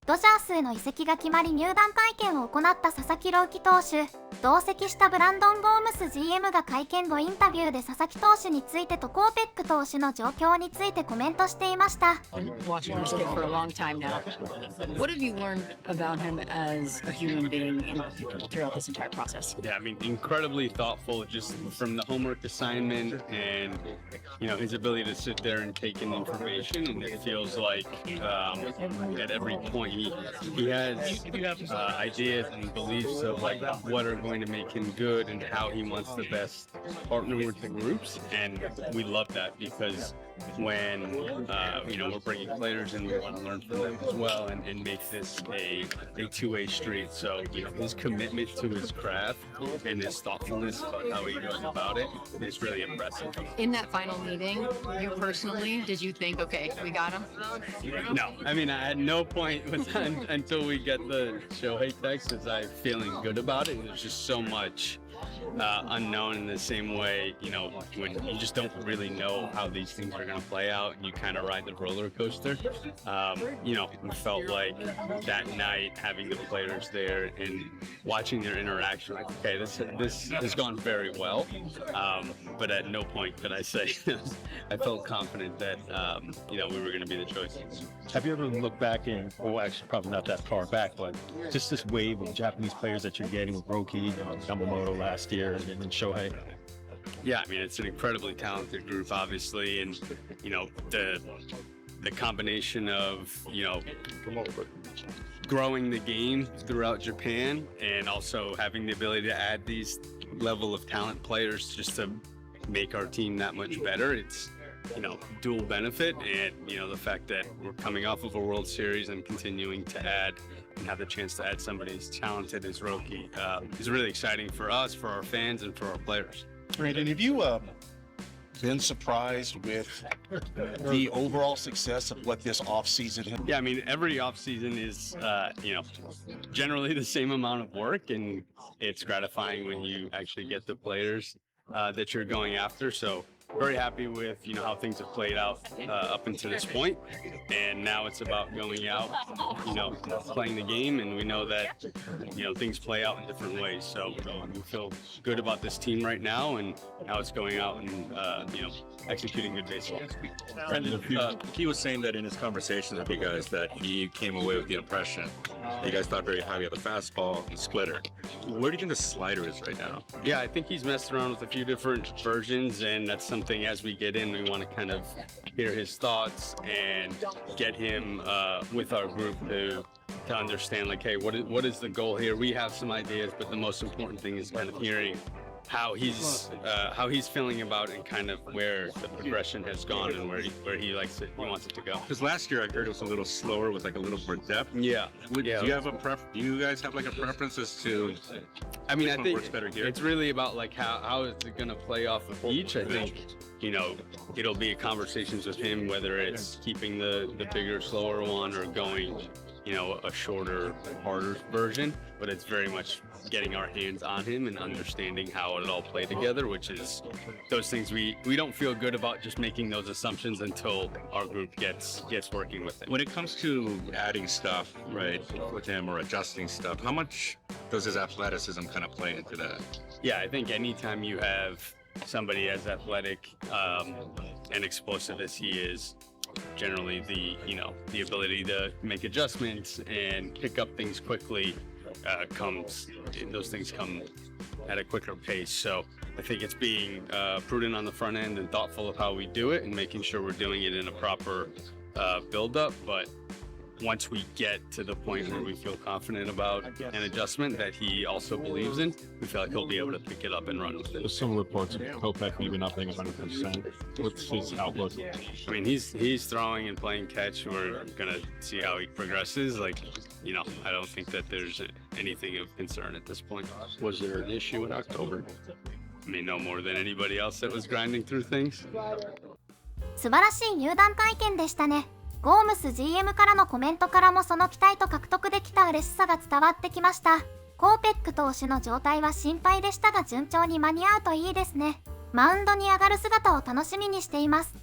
ドジャースへの移籍が決まり入団会見を行った佐々木朗希投手。同席したブランドン・ゴームス GM が会見後インタビューで佐々木投手についてとコーペック投手の状況についてコメントしていました。Watching this kid for a long time now. What have you learned about him as a human being throughout this entire process? Yeah, I mean, incredibly thoughtful, just from the homework assignment and, his ability to sit there and take in information. And it feels like at every point he has ideas and beliefs of like what are going to make him good and how he wants to best partner with the groups. And we love that because when we're bringing players in, we want to learn from them as well and make this a two-way street. So his commitment to his craft and his thoughtfulness about how he goes about it is really impressive. In that final meeting, you personally, did you think, okay, we got him? No, I mean, at no point until we get the Shohei text was I feeling good about it. There's just so much unknown in the same way, when you just don't really know how these things are going to play out and you kind of ride the roller coaster. We felt like that night having the players there and watching their interaction, like, okay, this has gone very well. But at no point could I say I felt confident that, we were going to be the choice. Have you ever looked back and, well, actually probably not that far back, but just this wave of Japanese players that you're getting with Roki, Yamamoto last year, and then Shohei? Yeah, I mean, it's an incredibly talented group, obviously, and, the combination of, growing the game throughout Japan and also having the ability to add these level of talent players just to make our team that much better. It's, dual benefit, and, the fact that we're coming off of a World Series and continuing to add and have the chance to add somebody as talented as Roki is really exciting for us, for our fans, and for our players. Great. And have you been surprised with the overall success of what this offseason has? Yeah, I mean, every offseason is, generally the same amount of work, and it's gratifying when you actually get the players that you're going after. So very happy with how things have played out up until this point, and now it's about going out, playing the game, and we know that things play out in different ways. So we feel good about this team right now, and now it's going out and executing good baseball. Brendan, he was saying that in his conversation with you guys that he came away with the impression you guys thought very highly of the fastball and splitter. Where do you think the slider is right now? Yeah, I think he's messed around with a few different versions, and that's something as we get in, we want to kind of hear his thoughts and get him with our group to understand, like, hey, what is the goal here? We have some ideas, but the most important thing is kind of hearing how he's feeling about it and kind of where the progression has gone and where he likes it, he wants it to go. Because last year I heard it was a little slower with like a little more depth. Yeah. Do you have do you guys have like a preference as to? I mean, I think works better here? It's really about like how is it going to play off of each. I think it'll be conversations with him whether it's keeping the bigger, slower one or going a shorter, harder version, but it's very much getting our hands on him and understanding how it all play together, which is those things we don't feel good about just making those assumptions until our group gets working with it. When it comes to adding stuff, right, with him or adjusting stuff, how much does his athleticism kind of play into that? Yeah, I think anytime you have somebody as athletic and explosive as he is, generally the ability to make adjustments and pick up things quickly those things come at a quicker pace. So I think it's being prudent on the front end and thoughtful of how we do it and making sure we're doing it in a proper build-up. But once we get to the point where we feel confident about an adjustment that he also believes in, we feel like he'll be able to pick it up and run with it. There's some reports of Kopech maybe not being 100%. What's his outlook? I mean, he's throwing and playing catch. We're gonna see how he progresses. Like, I don't think that there's anything of concern at this point. Was there an issue in October? I mean, no more than anybody else that was grinding through things. 素晴らしい入団会見でしたね。ゴームス GM からのコメントからもその期待と獲得できた嬉しさが伝わってきました。コーペック投手の状態は心配でしたが順調に間に合うといいですね。マウンドに上がる姿を楽しみにしています。